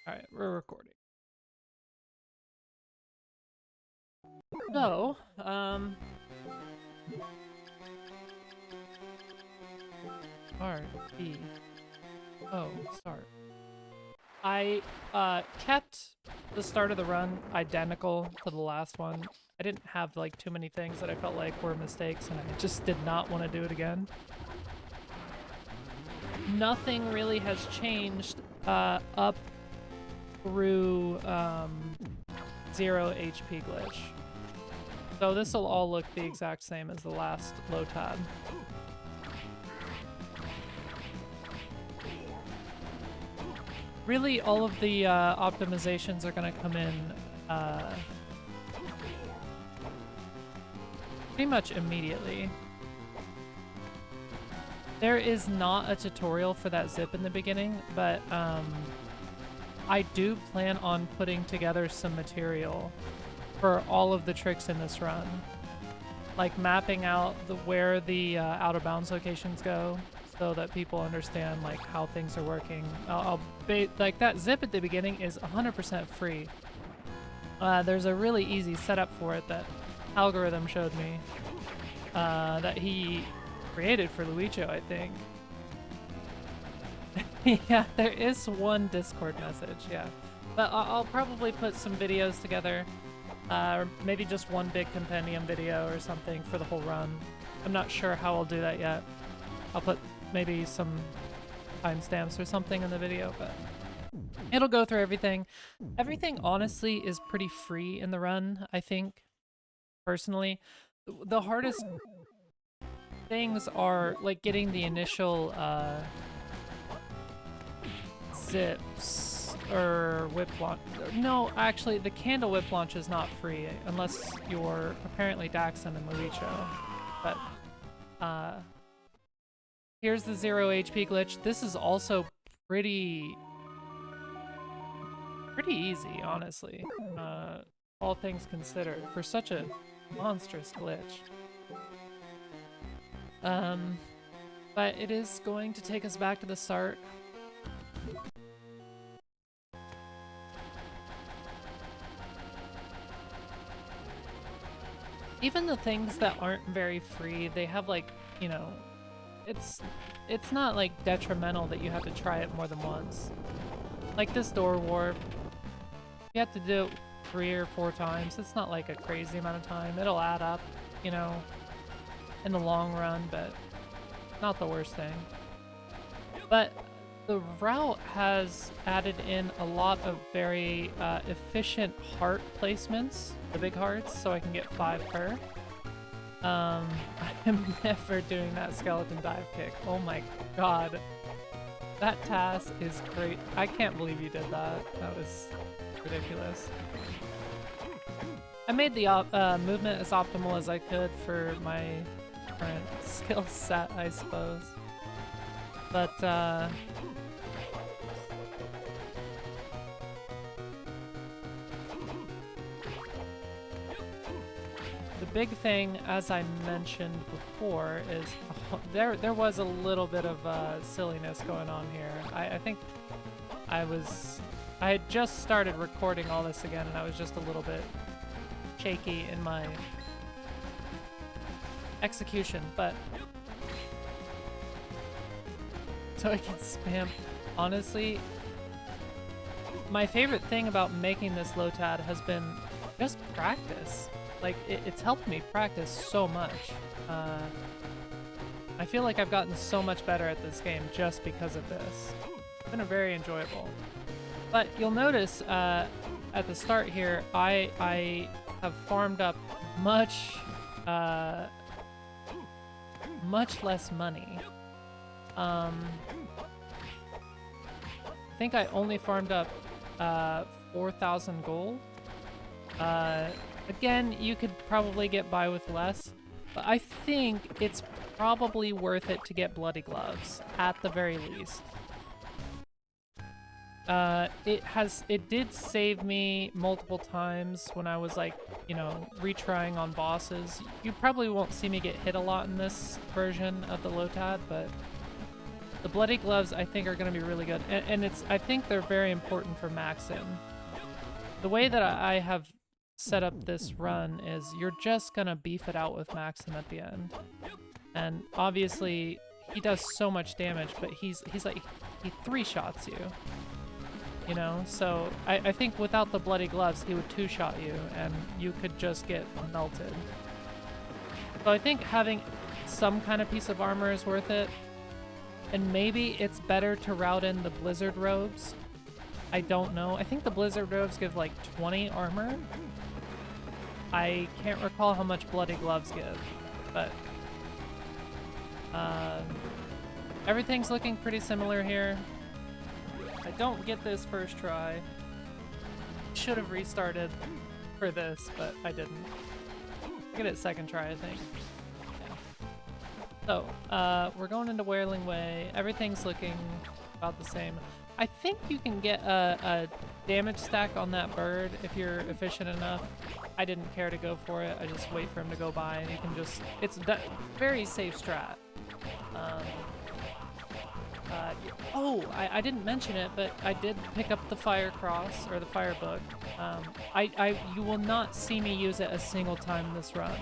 Alright, we're recording. So, RBO, start. I, kept the start of the run identical to the last one. I didn't have, like, too many things that I felt like were mistakes, and I just did not want to do it again. Nothing really has changed, up through, 0 HP glitch. So this will all look the exact same as the last LOTAD. Really, all of the optimizations are going to come in pretty much immediately. There is not a tutorial for that zip in the beginning, but I do plan on putting together some material for all of the tricks in this run. Like mapping out where the out of bounds locations go so that people understand like how things are working. Like that zip at the beginning is 100% free. There's a really easy setup for it that Algorithm showed me that he created for Luicho, I think. Yeah, there is one Discord message, yeah. But I'll probably put some videos together. Or maybe just one big compendium video or something for the whole run. I'm not sure how I'll do that yet. I'll put maybe some timestamps or something in the video, but it'll go through everything. Everything, honestly, is pretty free in the run, I think, personally. The hardest things are, like, getting the initial, zips. Or whip launch. No, actually, the candle whip launch is not free unless you're apparently Daxon and Luicho. But here's the 0 HP glitch. This is also pretty easy, honestly. All things considered, for such a monstrous glitch. But it is going to take us back to the start. Even the things that aren't very free, they have, like, you know, it's not, like, detrimental that you have to try it more than once. Like this door warp, you have to do it 3 or 4 times. It's not, like, a crazy amount of time. It'll add up, you know, in the long run, but not the worst thing. But the route has added in a lot of very efficient heart placements, the big hearts, so I can get 5 per. I'm never doing that skeleton dive kick. Oh my god. That task is great. I can't believe you did that. That was ridiculous. I made the movement as optimal as I could for my current skill set, I suppose. But, the big thing, as I mentioned before, is there was a little bit of silliness going on here. I think I had just started recording all this again, and I was just a little bit shaky in my execution, but so I can spam. Honestly, my favorite thing about making this LOTAD has been just practice. Like, it's helped me practice so much. I feel like I've gotten so much better at this game just because of this. It's been very enjoyable. But you'll notice at the start here, I have farmed up much less money. I think I only farmed up 4,000 gold. Again, you could probably get by with less, but I think it's probably worth it to get Bloody Gloves, at the very least. It did save me multiple times when I was, like, you know, retrying on bosses. You probably won't see me get hit a lot in this version of the LOTAD, but The bloody gloves, I think, are going to be really good. And I think they're very important for Maxim. The way that I have set up this run is you're just going to beef it out with Maxim at the end. And obviously, he does so much damage, but he's like, he 3-shots you. You know? So I think without the bloody gloves, he would 2-shot you, and you could just get melted. So I think having some kind of piece of armor is worth it. And maybe it's better to route in the blizzard robes. I don't know. I think the blizzard robes give like 20 armor. I can't recall how much bloody gloves give, but everything's looking pretty similar here. I don't get this first try. Should have restarted for this, but I didn't. I get it second try, I think. So, we're going into Whirling Way. Everything's looking about the same. I think you can get a damage stack on that bird if you're efficient enough. I didn't care to go for it. I just wait for him to go by, and you can just... It's a very safe strat. I didn't mention it, but I did pick up the Fire Cross, or the Fire Book. You will not see me use it a single time this run.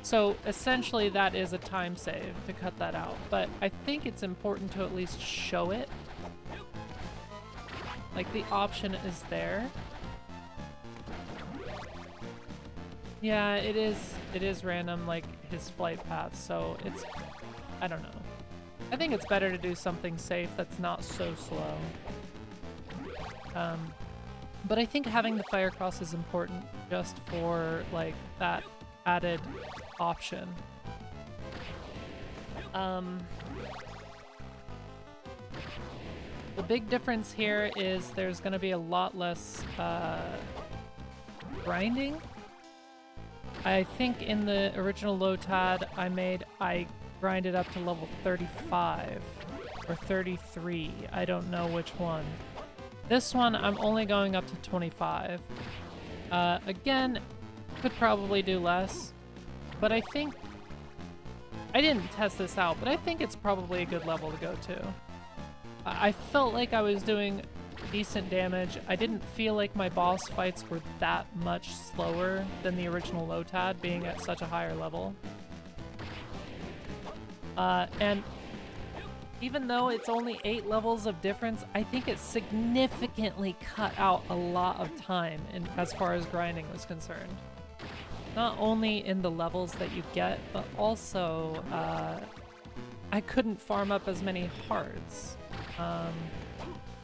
So essentially that is a time save to cut that out, but I think it's important to at least show it. Like, the option is there. Yeah, it is random, like his flight path, so it's, I don't know. I think it's better to do something safe that's not so slow. But I think having the Fire Cross is important just for like that added option. The big difference here is there's going to be a lot less grinding. I think in the original LOTAD I grinded up to level 35 or 33. I don't know which one. This one I'm only going up to 25. Again, could probably do less, but I think I didn't test this out, but I think it's probably a good level to go to. I felt like I was doing decent damage. I didn't feel like my boss fights were that much slower than the original LOTAD, being at such a higher level. And even though it's only 8 levels of difference, I think it significantly cut out a lot of time as far as grinding was concerned. Not only in the levels that you get, but also I couldn't farm up as many hearts.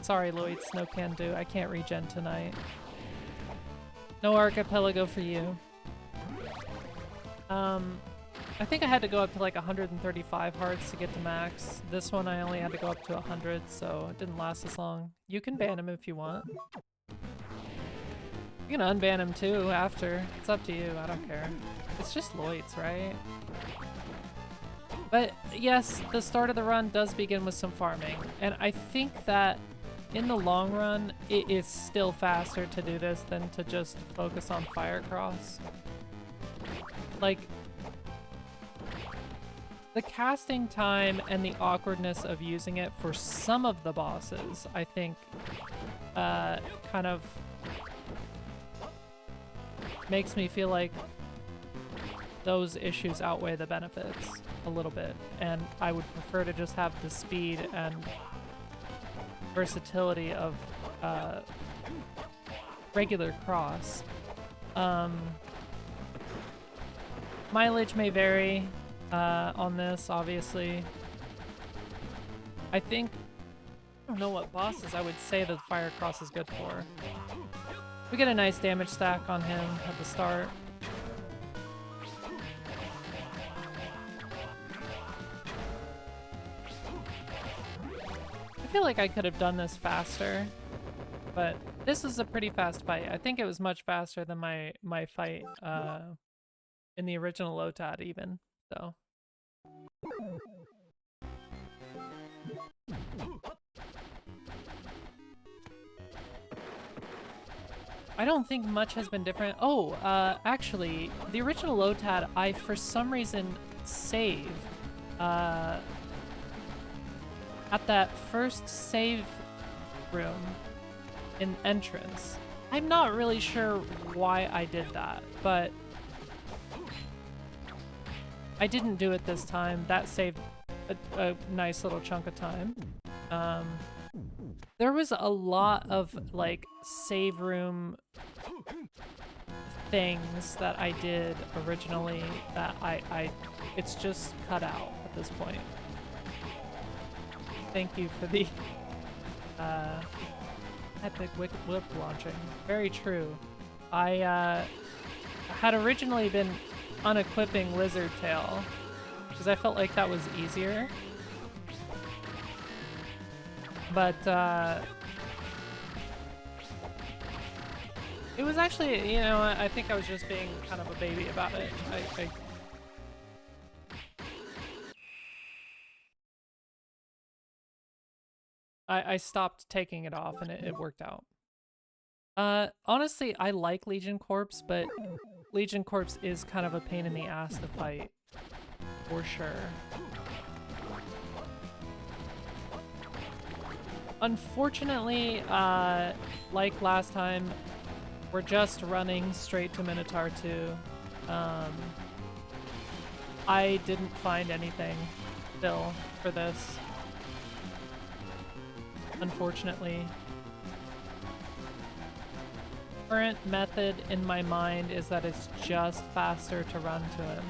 Sorry, Lloyd, no can do. I can't regen tonight. No archipelago for you. I think I had to go up to like 135 hearts to get to max. This one I only had to go up to 100, so it didn't last as long. You can ban him if you want. You can unban him too after. It's up to you, I don't care. It's just Lloyd's, right? But yes, the start of the run does begin with some farming, and I think that in the long run, it is still faster to do this than to just focus on Firecross. Like, the casting time and the awkwardness of using it for some of the bosses, I think, kind of makes me feel like those issues outweigh the benefits a little bit, and I would prefer to just have the speed and versatility of regular cross. Mileage may vary on this, obviously. I think, I don't know what bosses I would say that Fire Cross is good for. We get a nice damage stack on him at the start. I feel like I could have done this faster, but this is a pretty fast fight. I think it was much faster than my fight in the original LOTAD even, so. I don't think much has been different. Oh, actually, the original LOTAD, I for some reason saved at that first save room in entrance. I'm not really sure why I did that, but I didn't do it this time. That saved a nice little chunk of time. There was a lot of like save room things that I did originally that it's just cut out at this point. Thank you for the epic whip launching. Very true. I had originally been unequipping Lizard Tail because I felt like that was easier. But it was actually, you know, I think I was just being kind of a baby about it. I stopped taking it off and it worked out. Honestly, I like Legion Corps, but Legion Corps is kind of a pain in the ass to fight, for sure. Unfortunately, like last time, we're just running straight to Minotaur 2. I didn't find anything still for this. Unfortunately. Current method in my mind is that it's just faster to run to him.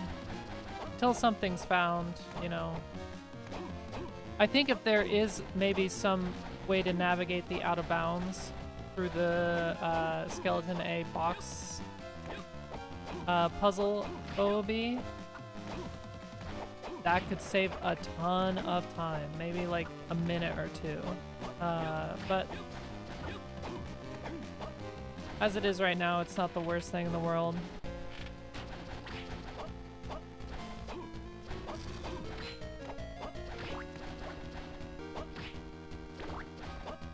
Until something's found, you know. I think if there is maybe some way to navigate the out of bounds through the Skeleton A box puzzle OOB, that could save a ton of time, maybe like a minute or two. But as it is right now, it's not the worst thing in the world.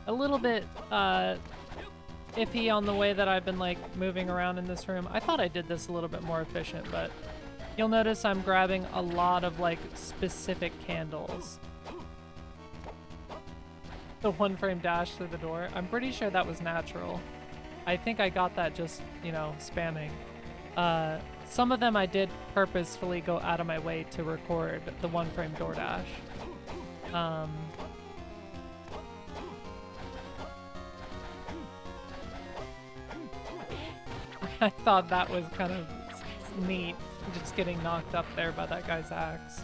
A little bit iffy on the way that I've been like moving around in this room. I thought I did this a little bit more efficient, but you'll notice I'm grabbing a lot of like specific candles. The one frame dash through the door. I'm pretty sure that was natural. I think I got that just, you know, spamming. Some of them I did purposefully go out of my way to record the one frame door dash. I thought that was kind of neat, just getting knocked up there by that guy's axe.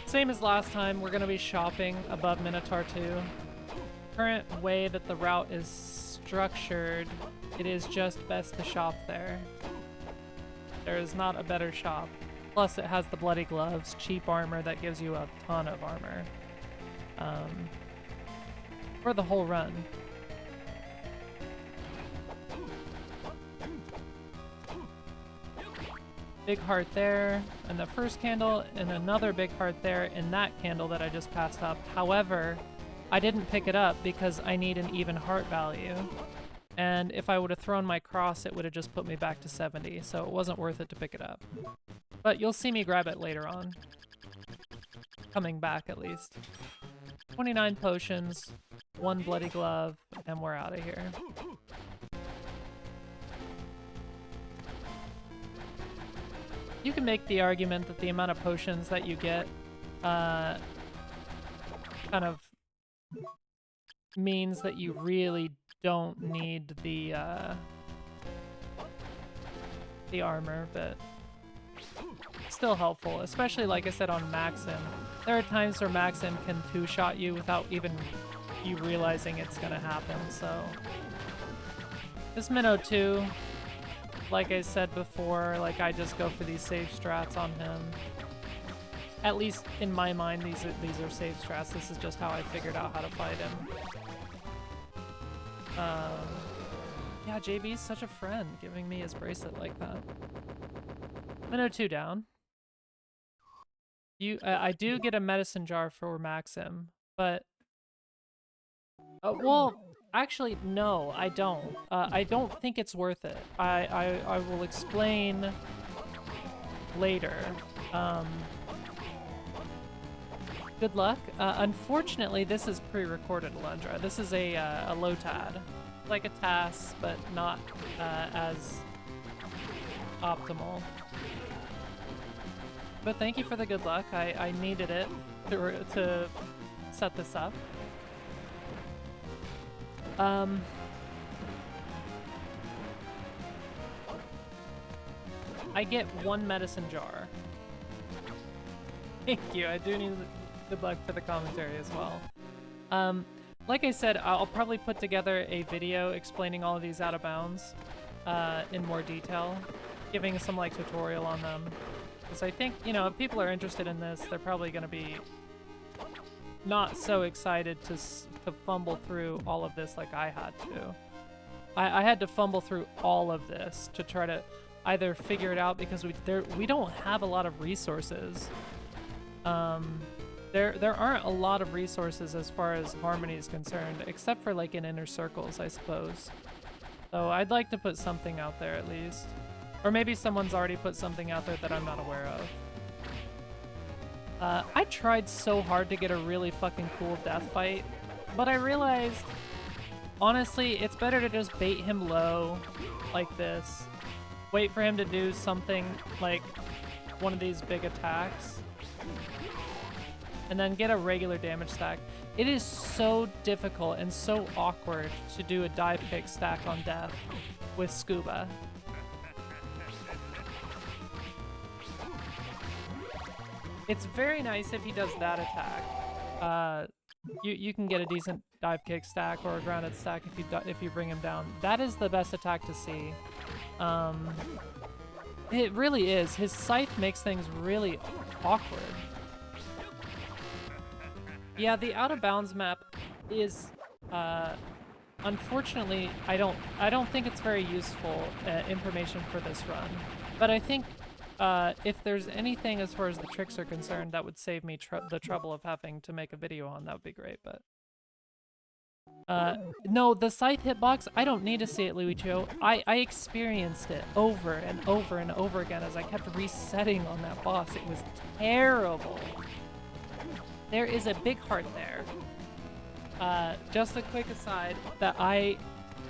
Same as last time, we're going to be shopping above Minotaur 2. Current way that the route is structured, it is just best to shop there. There is not a better shop. Plus it has the bloody gloves, cheap armor that gives you a ton of armor. For the whole run. Big heart there, and the first candle, and another big heart there in that candle that I just passed up. However, I didn't pick it up because I need an even heart value. And if I would have thrown my cross, it would have just put me back to 70, so it wasn't worth it to pick it up. But you'll see me grab it later on. Coming back, at least. 29 potions, 1 bloody glove, and we're out of here. You can make the argument that the amount of potions that you get kind of means that you really don't need the armor, but still helpful, especially like I said on Maxim. There are times where Maxim can two-shot you without even you realizing it's gonna happen, so. This Mino 2, like I said before, like I just go for these safe strats on him. At least in my mind, these are safe strats. This is just how I figured out how to fight him. Yeah, JB's such a friend, giving me his bracelet like that. Mino 2 down. I do get a medicine jar for Maxim, but well, actually, no, I don't. I don't think it's worth it. I will explain later. Good luck. Unfortunately, this is pre-recorded, Alundra. This is a LOTAD. Like a task, but not as optimal. But thank you for the good luck. I needed it to set this up. I get 1 medicine jar. Thank you. I do need good luck for the commentary as well. Like I said, I'll probably put together a video explaining all of these out of bounds in more detail, giving some like tutorial on them. Because I think, you know, if people are interested in this, they're probably going to be not so excited to fumble through all of this like I had to. I had to fumble through all of this to try to either figure it out because we don't have a lot of resources. There aren't a lot of resources as far as Harmony is concerned, except for like in inner circles, I suppose. So I'd like to put something out there at least. Or maybe someone's already put something out there that I'm not aware of. I tried so hard to get a really fucking cool death fight, but I realized, honestly, it's better to just bait him low like this. Wait for him to do something like one of these big attacks. And then get a regular damage stack. It is so difficult and so awkward to do a dive kick stack on death with Scuba. It's very nice if he does that attack. You can get a decent dive kick stack or a grounded stack if you bring him down. That is the best attack to see. It really is. His scythe makes things really awkward. Yeah, the out of bounds map is unfortunately I don't think it's very useful information for this run. But I think if there's anything as far as the tricks are concerned that would save me the trouble of having to make a video on, that would be great, but no, the scythe hitbox, I don't need to see it, Luicho. I experienced it over and over and over again as I kept resetting on that boss. It was terrible. There is a big heart there. Just a quick aside that I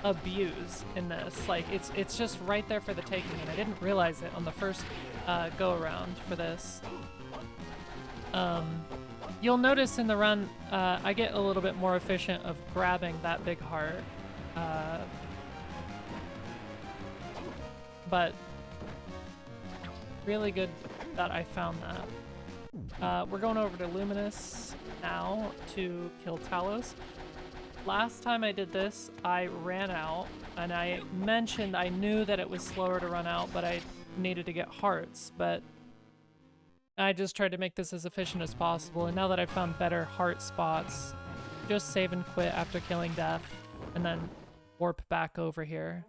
abuse in this. Like, it's just right there for the taking, and I didn't realize it on the first go around for this. You'll notice in the run, I get a little bit more efficient of grabbing that big heart. But really good that I found that. We're going over to Luminous now to kill Talos. Last time I did this, I ran out, and I mentioned I knew that it was slower to run out, but I needed to get hearts, but I just tried to make this as efficient as possible, and now that I've found better heart spots, just save and quit after killing Death, and then warp back over here.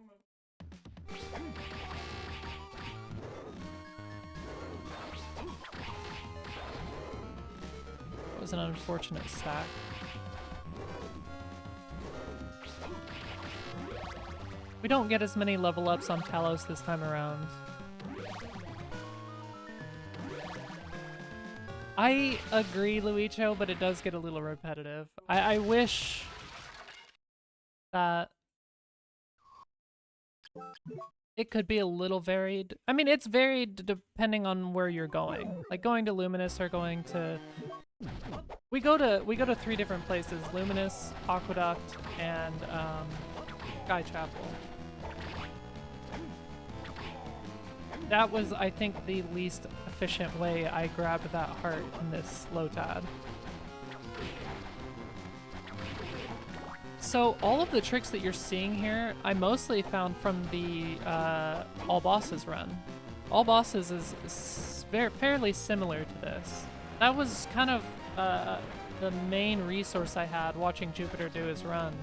It was an unfortunate stack. We don't get as many level ups on Talos this time around. I agree, Luicho, but it does get a little repetitive. I wish that it could be a little varied. I mean, it's varied depending on where you're going. Like going to Luminous or going to... We go to 3 different places: Luminous, Aqueduct, and Sky Chapel. That was, I think, the least efficient way I grabbed that heart in this LOTAD. So all of the tricks that you're seeing here, I mostly found from the All Bosses run. All Bosses is fairly similar to this. That was kind of the main resource I had watching Jupiter do his run.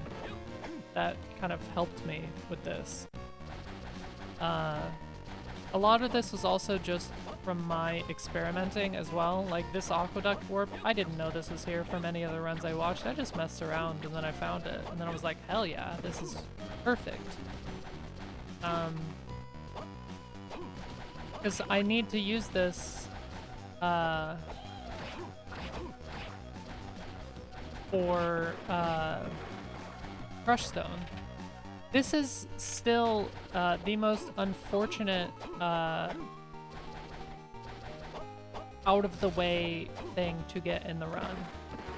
That kind of helped me with this. A lot of this was also just from my experimenting as well. Like this Aqueduct warp, I didn't know this was here from any of the runs I watched. I just messed around and then I found it. And then I was like, hell yeah, this is perfect. Because I need to use this for Crush Stone. This is still the most unfortunate out of the way thing to get in the run.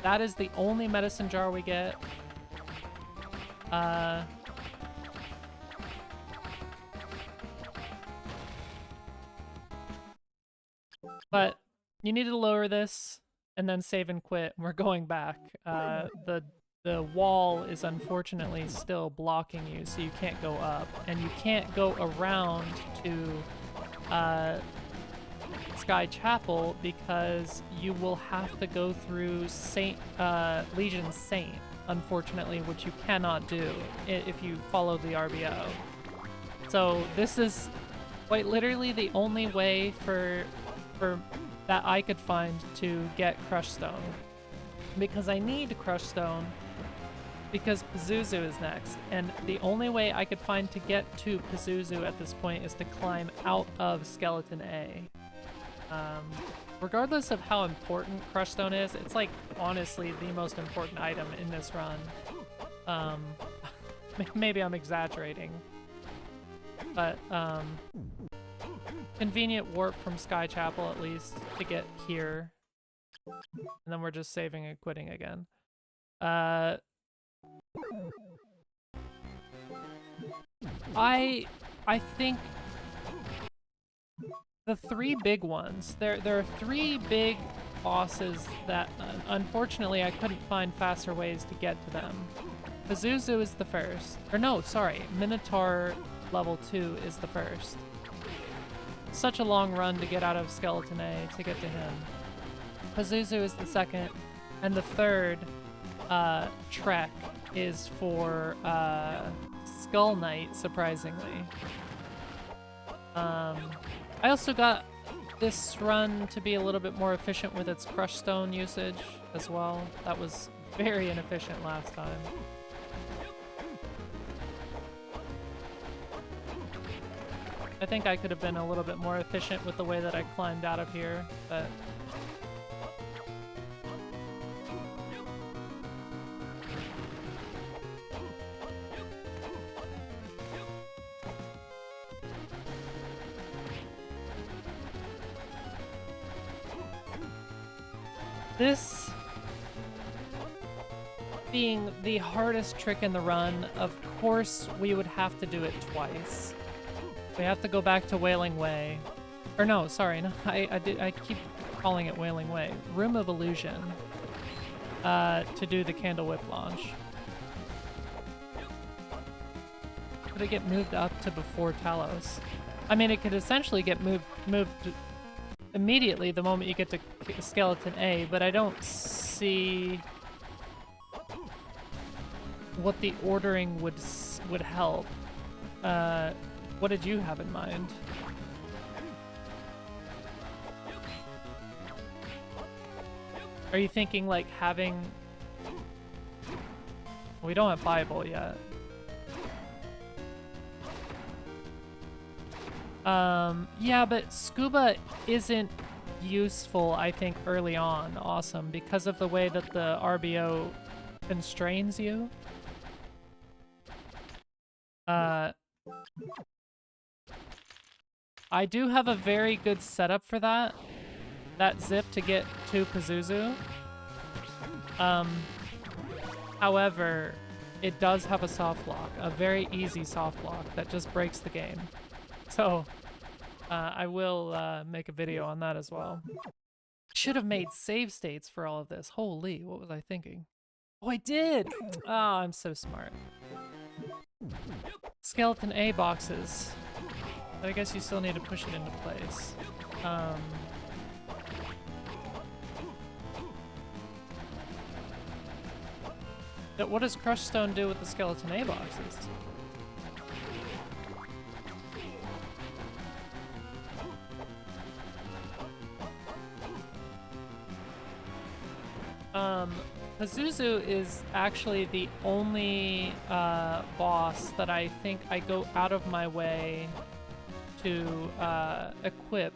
That is the only medicine jar we get. But you need to lower this and then save and quit. We're going back. The wall is unfortunately still blocking you, so you can't go up. And you can't go around to Sky Chapel because you will have to go through Legion Saint, unfortunately, which you cannot do if you follow the RBO. So this is quite literally the only way for that I could find to get Crush Stone. Because I need Crush Stone because Pazuzu is next, and the only way I could find to get to Pazuzu at this point is to climb out of Skeleton A. Regardless of how important Crush Stone is, it's like honestly the most important item in this run. Maybe I'm exaggerating, but convenient warp from Sky Chapel at least to get here, and then we're just saving and quitting again. I think the three big ones, there are three big bosses that unfortunately I couldn't find faster ways to get to them. Pazuzu is the first. Or no, sorry, Minotaur level 2 is the first. Such a long run to get out of Skeleton A to get to him. Pazuzu is the second, and the third trek is for Skull Knight, surprisingly. I also got this run to be a little bit more efficient with its Crush Stone usage as well. That was very inefficient last time. I think I could have been a little bit more efficient with the way that I climbed out of here, but... This being the hardest trick in the run, of course we would have to do it twice. We have to go back to Wailing Way. Or no, sorry, no, I keep calling it Wailing Way. Room of Illusion to do the Candle Whip launch. Could it get moved up to before Talos? I mean, it could essentially get moved immediately the moment you get to Skeleton A, but I don't see what the ordering would help. What did you have in mind? Are you thinking like having... We don't have Bible yet. Yeah, but scuba isn't useful, I think, early on, awesome, because of the way that the RBO constrains you. I do have a very good setup for that zip to get to Pazuzu. However, it does have a soft lock, a very easy soft lock that just breaks the game. So, I will make a video on that as well. Should have made save states for all of this. Holy, what was I thinking? Oh, I did! Oh, I'm so smart. Skeleton A boxes. But I guess you still need to push it into place. What does Crush Stone do with the Skeleton A boxes? Pazuzu is actually the only boss that I think I go out of my way to equip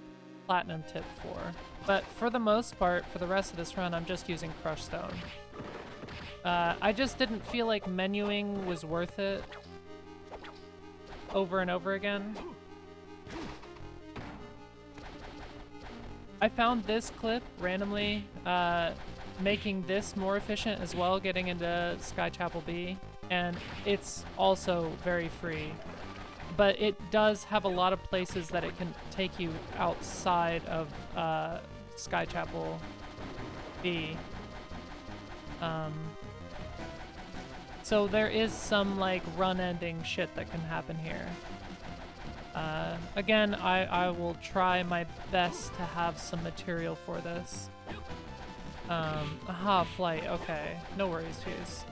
platinum tip for. But for the most part, for the rest of this run, I'm just using crushed stone. I just didn't feel like menuing was worth it over and over again. I found this clip randomly making this more efficient as well, getting into Sky Chapel B, and it's also very free. But it does have a lot of places that it can take you outside of Sky Chapel B. So there is some like run-ending shit that can happen here. Again, I will try my best to have some material for this. Aha, flight, okay. No worries, cheese.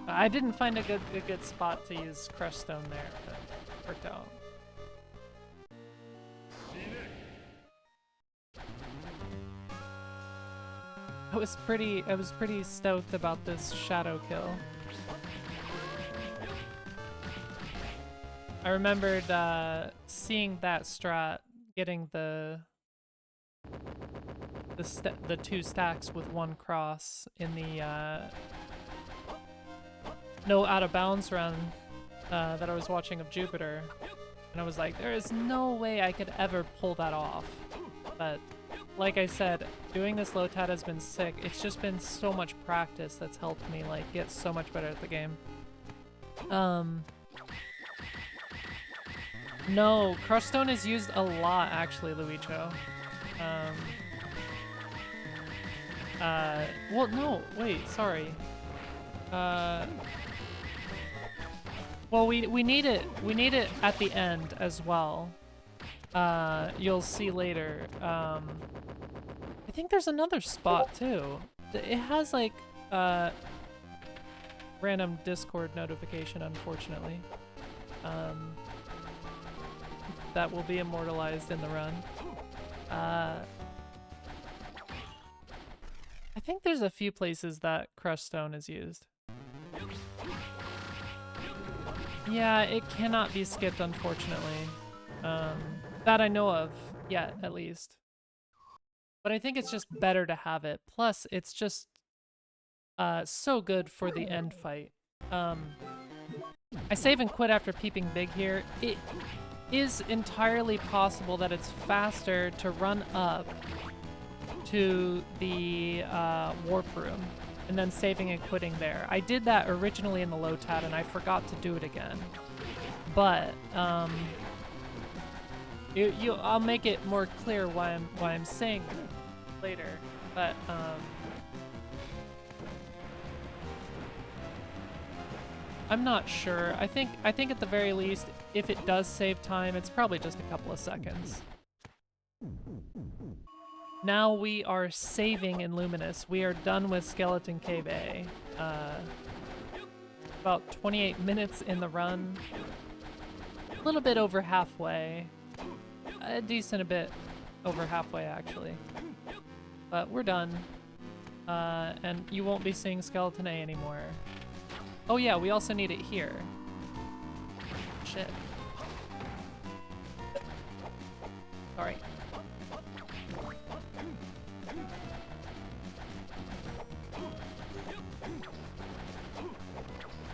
I didn't find a good spot to use crushed stone there, but it worked out. I was pretty stoked about this shadow kill. I remembered seeing that strat, getting the 2 stacks with 1 cross in the no out of bounds run that I was watching of Jupiter, and I was like, there is no way I could ever pull that off. But like I said, doing this LOTAD has been sick. It's just been so much practice that's helped me like get so much better at the game. No, crushed stone is used a lot actually, Luicho. Well, no, wait, sorry. Well, we need it at the end as well. You'll see later. I think there's another spot too. It has like random Discord notification, unfortunately. That will be immortalized in the run. I think there's a few places that crushed stone is used. Yeah, it cannot be skipped, unfortunately. That I know of, yet, at least. But I think it's just better to have it. Plus, it's just so good for the end fight. I save and quit after Peeping Big here. It is entirely possible that it's faster to run up to the warp room and then saving and quitting there. I did that originally in the LOTAD and I forgot to do it again. But I'll make it more clear why I'm saying that later. But I'm not sure. I think at the very least, if it does save time, it's probably just a couple of seconds. Now we are saving in Luminous. We are done with Skeleton Cave A. About 28 minutes in the run. A little bit over halfway. A decent bit over halfway, actually. But we're done. And you won't be seeing Skeleton A anymore. Oh yeah, we also need it here. Shit. Sorry.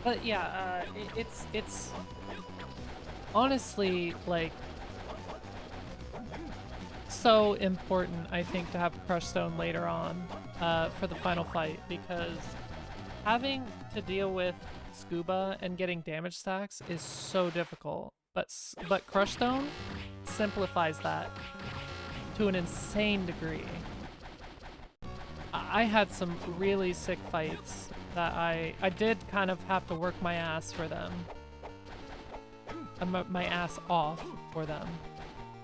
But yeah, it's honestly like so important, I think, to have crushed stone later on for the final fight, because having to deal with scuba and getting damage stacks is so difficult. But crushed stone simplifies that to an insane degree. I had some really sick fights that I did kind of have to work my ass for them. My ass off for them.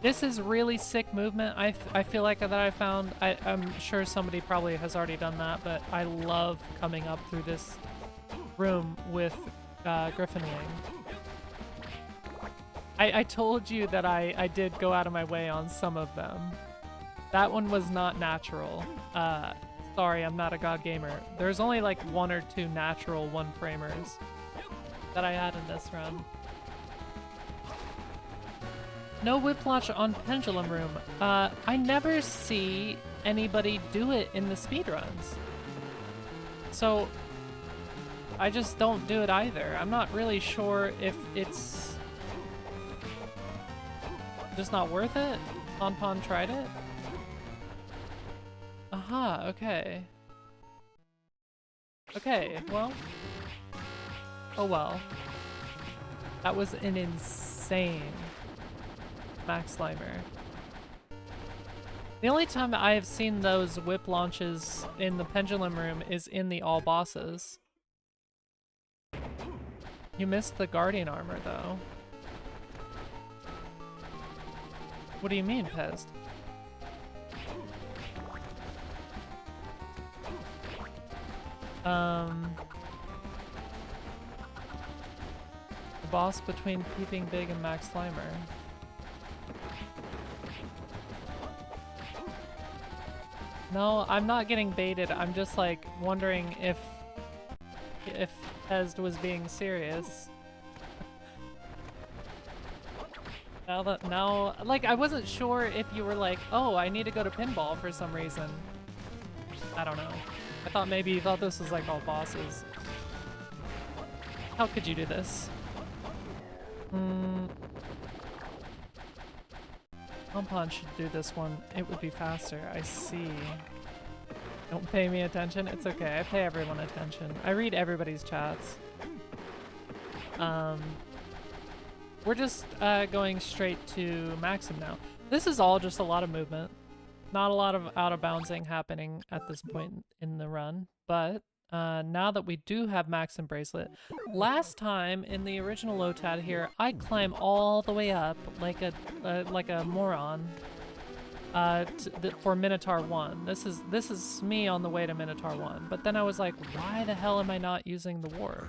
This is really sick movement. I feel like that I found. I'm sure somebody probably has already done that, but I love coming up through this room with Griffin Wing. I told you that I did go out of my way on some of them. That one was not natural. Sorry, I'm not a god gamer. There's only like 1 or 2 natural one-framers. that I had in this run. No whip launch on Pendulum Room. I never see anybody do it in the speedruns. So I just don't do it either. I'm not really sure if it's just not worth it. Pon tried it. Aha, okay. Okay, well. Oh well. That was an insane Max Slimer. The only time I have seen those whip launches in the Pendulum Room is in the all bosses. You missed the Guardian armor though. What do you mean, Pez? The boss between Peeping Big and Max Slimer. No, I'm not getting baited. I'm just like wondering if Pez was being serious. Now, like, I wasn't sure if you were like, oh, I need to go to pinball for some reason. I don't know. I thought maybe you thought this was like all bosses. How could you do this? Pompon should do this one. It would be faster. I see. Don't pay me attention. It's okay. I pay everyone attention. I read everybody's chats. We're just going straight to Maxim now. This is all just a lot of movement. Not a lot of out-of-bouncing happening at this point in the run, but now that we do have Maxim Bracelet, last time in the original LOTAD here, I climb all the way up like a moron for Minotaur 1. This is me on the way to Minotaur 1, but then I was like, why the hell am I not using the warp?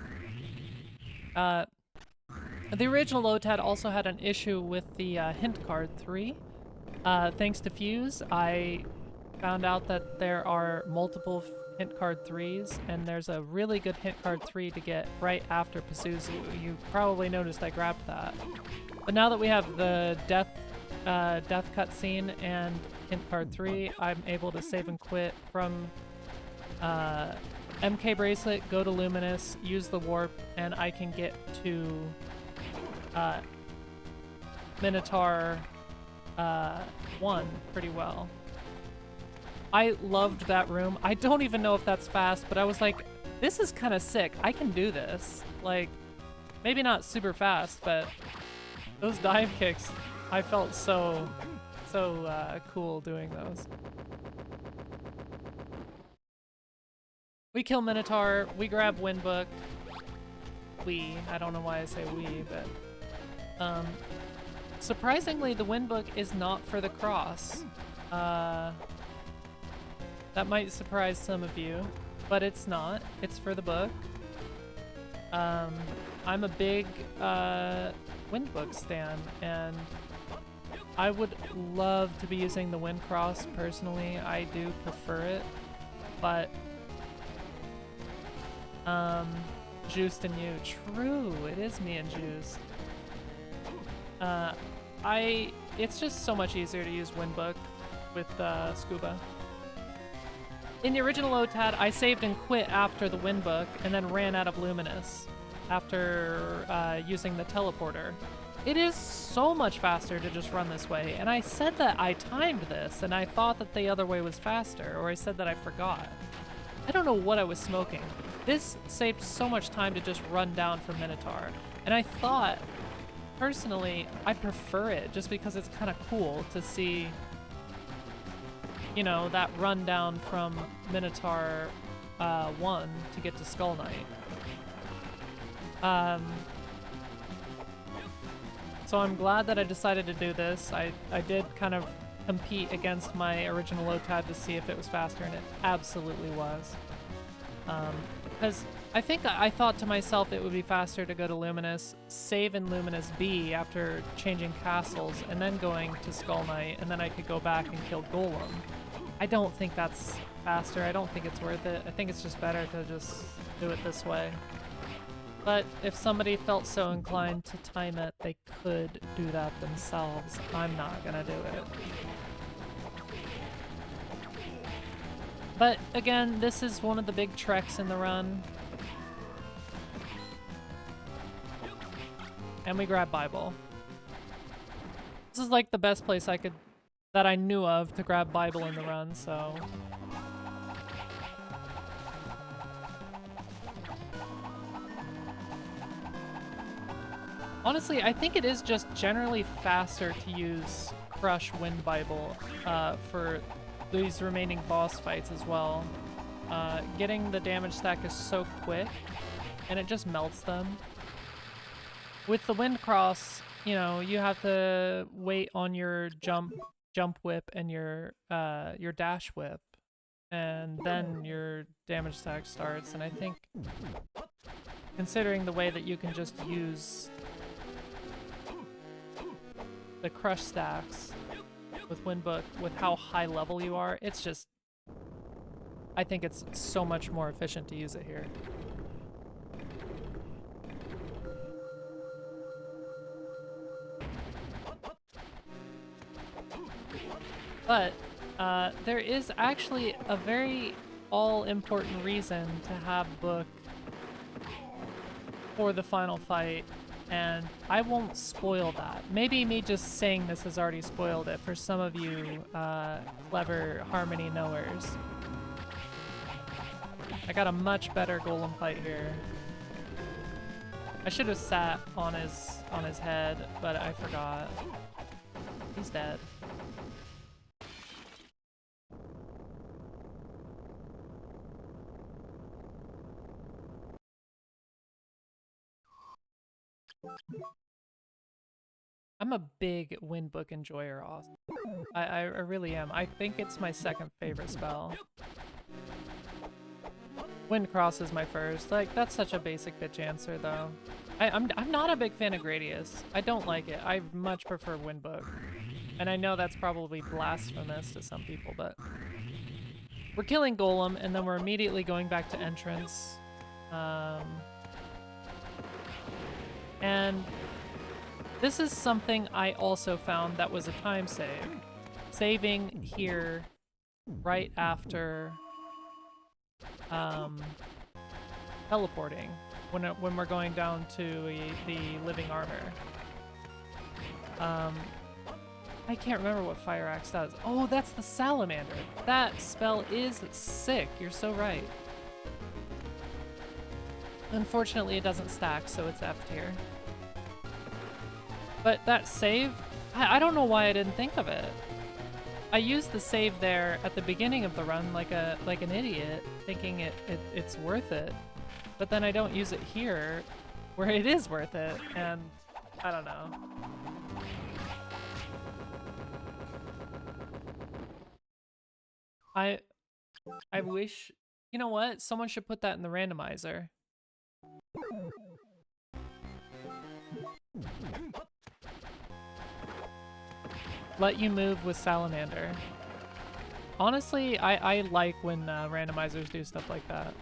The original LOTAD also had an issue with the hint card 3. Thanks to Fuse, I found out that there are multiple hint card 3s, and there's a really good hint card 3 to get right after Pazuzu. You probably noticed I grabbed that. But now that we have the death cutscene and hint card 3, I'm able to save and quit from MK Bracelet, go to Luminous, use the warp, and I can get to Minotaur 1 pretty well. I loved that room. I don't even know if that's fast, but I was like, this is kind of sick. I can do this. Like, maybe not super fast, but those dive kicks, I felt so cool doing those. We kill Minotaur, we grab Windbook. I don't know why I say we, but surprisingly, the Windbook is not for the cross. That might surprise some of you, but it's not. It's for the book. I'm a big Windbook stan, and I would love to be using the Wind Cross personally. I do prefer it, but Juiced and you. True, it is me and Juiced. It's just so much easier to use Windbook with Scuba. In the original LOTAD, I saved and quit after the Windbook and then ran out of Luminous after using the teleporter. It is so much faster to just run this way, and I said that I timed this and I thought that the other way was faster, or I said that I forgot. I don't know what I was smoking. This saved so much time to just run down from Minotaur, and I thought, personally, I prefer it just because it's kind of cool to see, you know, that run down from Minotaur 1 to get to Skull Knight. So I'm glad that I decided to do this. I did kind of compete against my original LOTAD to see if it was faster, and it absolutely was. Because I thought to myself it would be faster to go to Luminous, save in Luminous B after changing castles, and then going to Skull Knight, and then I could go back and kill Golem. I don't think that's faster. I don't think it's worth it. I think it's just better to just do it this way. But if somebody felt so inclined to time it, they could do that themselves. I'm not gonna do it. But again, this is one of the big treks in the run. And we grab Bible. This is like the best place that I knew of to grab Bible in the run, so... Honestly, I think it is just generally faster to use Crush Wind Bible for these remaining boss fights as well. Getting the damage stack is so quick, and it just melts them. With the Wind Cross, you know, you have to wait on your jump whip and your dash whip, and then your damage stack starts. And I think, considering the way that you can just use the crush stacks with Windbook, with how high level you are, it's just, I think it's so much more efficient to use it here. But there is actually a very all-important reason to have Book for the final fight, and I won't spoil that. Maybe me just saying this has already spoiled it for some of you clever Harmony knowers. I got a much better Golem fight here. I should have sat on his head, but I forgot. He's dead. I'm a big Windbook enjoyer, Austin. I really am. I think it's my second favorite spell. Windcross is my first. Like, that's such a basic bitch answer, though. I'm not a big fan of Gradius. I don't like it. I much prefer Windbook. And I know that's probably blasphemous to some people, but... We're killing Golem, and then we're immediately going back to entrance. And this is something I also found that was a time save. Saving here right after teleporting when we're going down to the living armor. I can't remember what Fire Axe does. Oh, that's the Salamander. That spell is sick. You're so right. Unfortunately, it doesn't stack, so it's F tier. But that save, I don't know why I didn't think of it. I used the save there at the beginning of the run like an idiot, thinking it's worth it. But then I don't use it here, where it is worth it, and I don't know. I wish, you know what? Someone should put that in the randomizer. Let you move with Salamander. Honestly, I like when randomizers do stuff like that.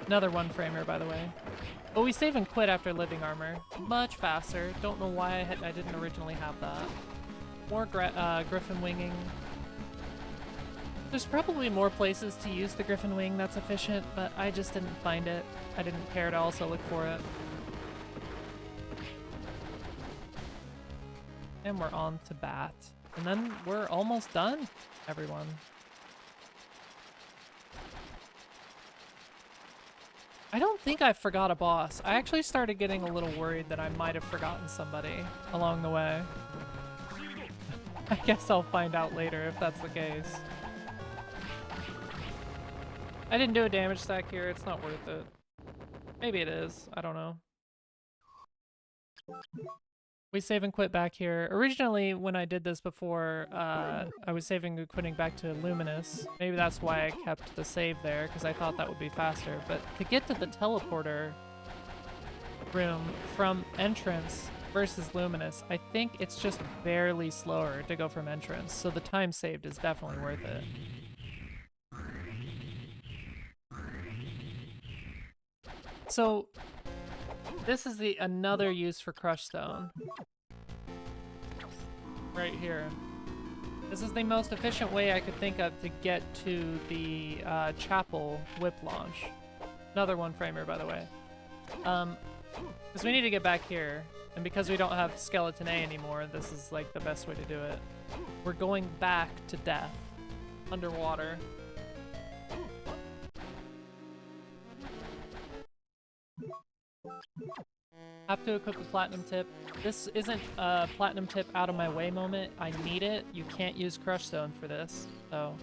Another one framer, by the way. But we save and quit after living armor. Much faster. Don't know why I didn't originally have that. More Griffin winging. There's probably more places to use the Griffin wing that's efficient, but I just didn't find it. I didn't care to also look for it. And we're on to bat. And then we're almost done, everyone. I don't think I forgot a boss. I actually started getting a little worried that I might have forgotten somebody along the way. I guess I'll find out later if that's the case. I didn't do a damage stack here. It's not worth it. Maybe it is. I don't know. We save and quit back here. Originally, when I did this before, I was saving and quitting back to Luminous. Maybe that's why I kept the save there, because I thought that would be faster. But to get to the teleporter room from entrance versus Luminous, I think it's just barely slower to go from entrance. So the time saved is definitely worth it. So This is the another use for Crush Stone. Right here. This is the most efficient way I could think of to get to the chapel whip launch. Another one framer, by the way. Because we need to get back here, and because we don't have Skeleton A anymore, this is like the best way to do it. We're going back to death. Underwater. Have to equip the platinum tip. This isn't a platinum tip out of my way moment. I need it. You can't use Crush Stone for this, so.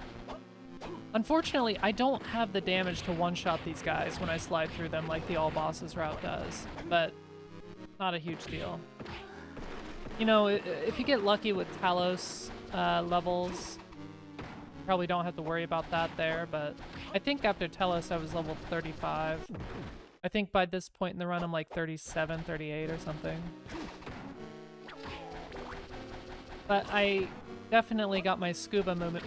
Unfortunately, I don't have the damage to one-shot these guys when I slide through them like the all bosses route does, but not a huge deal. You know, if you get lucky with Talos levels, probably don't have to worry about that there, but I think after Talos I was level 35. I think by this point in the run I'm like 37, 38 or something. But I definitely got my scuba movement,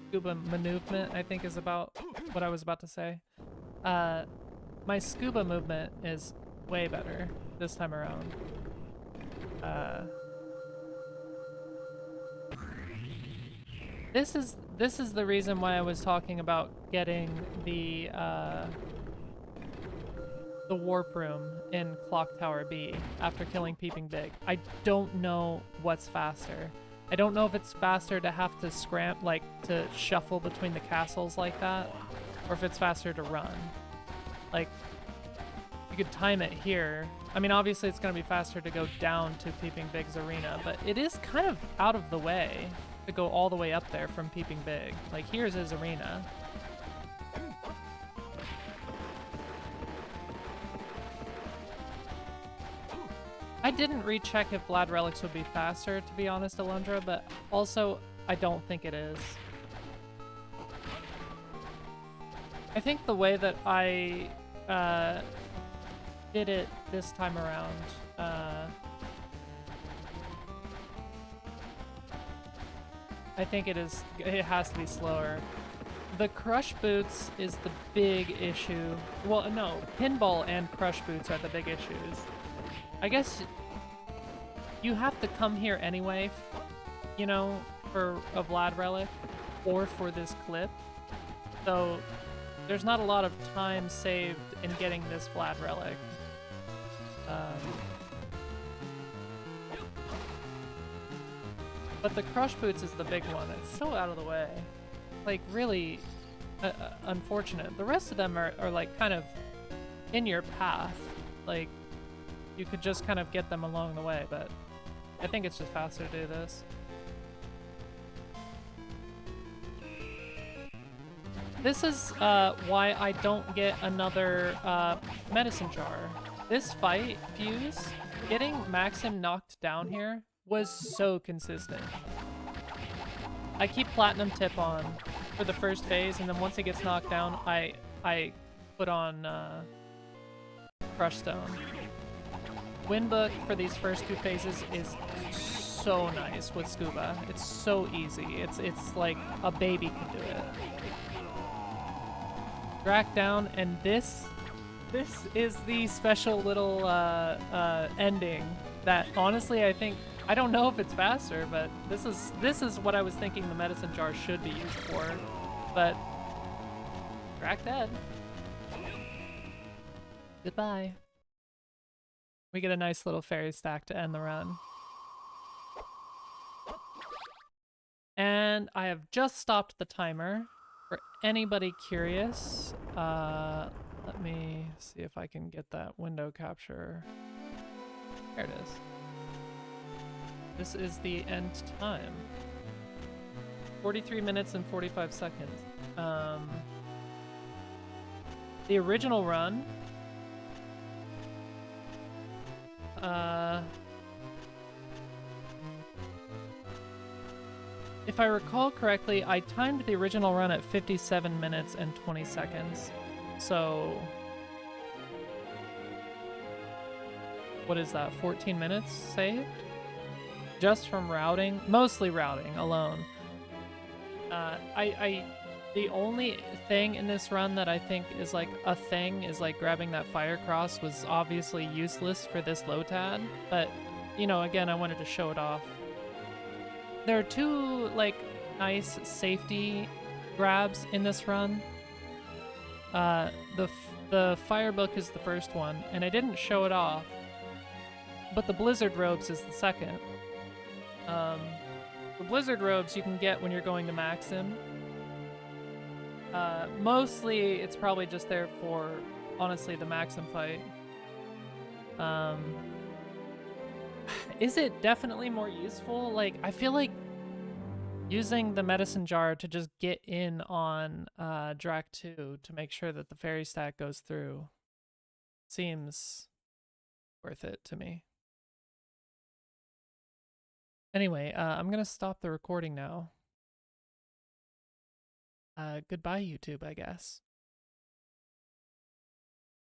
scuba maneuvement, I think is about what I was about to say. My scuba movement is way better this time around. This is the reason why I was talking about getting the warp room in Clock Tower B after killing Peeping Big. I don't know what's faster. I don't know if it's faster to have to to shuffle between the castles like that, or if it's faster to run. Like, you could time it here. I mean, obviously it's going to be faster to go down to Peeping Big's arena, but it is kind of out of the way to go all the way up there from Peeping Big. Like, here's his arena. I didn't recheck if Vlad Relics would be faster, to be honest, Alundra, but also, I don't think it is. I think the way that I did it this time around, I think it has to be slower. The Crush Boots is the big issue. Well, no, Pinball and Crush Boots are the big issues. I guess you have to come here anyway, you know, for a Vlad Relic or for this clip. So there's not a lot of time saved in getting this Vlad Relic. But the Crush Boots is the big one. It's so out of the way. Like, really unfortunate. The rest of them are like kind of in your path. Like, you could just kind of get them along the way, but I think it's just faster to do this. This is why I don't get another medicine jar. This fight, Fuse, getting Maxim knocked down here was so consistent. I keep Platinum Tip on for the first phase, and then once it gets knocked down, I put on Crush Stone. Windbook for these first two phases is so nice with Scuba. It's so easy. It's like a baby could do it. Drac down, and this is the special little ending that honestly I don't know if it's faster, but this is what I was thinking the medicine jar should be used for. But Drac dead. Goodbye. We get a nice little fairy stack to end the run. And I have just stopped the timer. For anybody curious, let me see if I can get that window capture. There it is. This is the end time. 43 minutes and 45 seconds. The original run, if I recall correctly, I timed the original run at 57 minutes and 20 seconds. So, what is that, 14 minutes saved? Just from routing, mostly routing alone. I The only thing in this run that I think is like a thing is like grabbing that fire cross was obviously useless for this LOTAD, but you know, again, I wanted to show it off. There are two like nice safety grabs in this run. The fire book is the first one, and I didn't show it off, but the blizzard robes is the second. The blizzard robes you can get when you're going to Maxim. Mostly it's probably just there for, honestly, the Maxim fight. Is it definitely more useful? Like, I feel like using the medicine jar to just get in on Drac 2 to make sure that the fairy stack goes through seems worth it to me. Anyway, I'm gonna stop the recording now. Goodbye, YouTube, I guess.